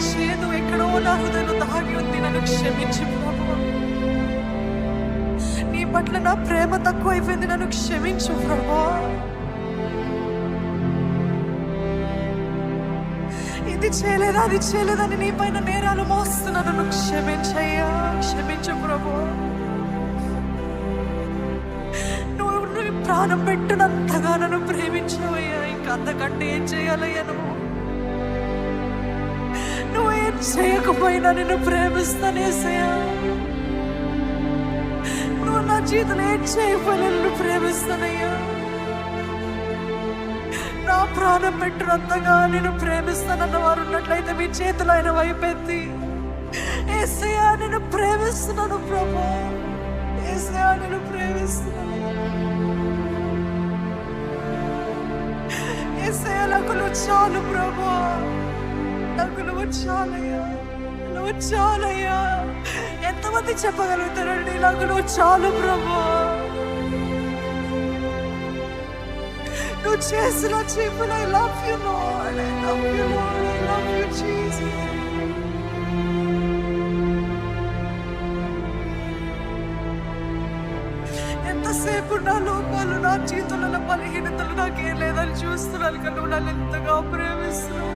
చేదు ఎక్కడో నా హృదయంలో దాగి ఉంది. నన్ను క్షమించు ప్రభువా. నీ పట్ల నా ప్రేమ తక్కువైపోయింది. నన్ను క్షమించు ప్రభువా. ఇది చేయలేదా అది చేయలేదని నీ పైన నేరాలు మోస్తున్నా. నన్ను క్షమించయ్యా, క్షమించు ప్రభువా. నువ్వు ప్రాణం పెట్టినంతగా నన్ను ప్రేమించవయ్యా. ఇంకా అంతకంటే ఏం చేయాలయ్యా? నువ్వు ఏం చేయకపోయినా నిన్ను ప్రేమిస్తానేసయ్యా. నువ్వు నా జీవితంలో ఏం చేయకపోయినా నిన్ను ప్రేమిస్తానయ్యా. నా ప్రాణం పెట్టినంతగా నేను ప్రేమిస్తానన్న వారు ఉన్నట్లయితే మీ చేతులు ఆయన వైపెత్తి, యేసయ్యా నేను ప్రేమిస్తున్నాను ప్రభా, యేసయ్యా నేను ప్రేమిస్తున్నాను, యేసయ్యా నాకు నువ్వు చాలు ప్రభా, నాకు నువ్వు చాలయ్యా, నువ్వు చాలయ్యా. ఎంతమంది చెప్పగలుగుతారండి నాకు నువ్వు చాలు ప్రభా? నువ్వు చేసిన చెప్పులు I love you Lord, I love you Lord, I love you Jesus. ఎంతసేపు నా లోపాలు, నా జీవితంలో నా బలహీనతలు నాకేం లేదని చూస్తున్నాను కానీ నువ్వు నన్ను ఎంతగా ప్రేమిస్తున్నావు.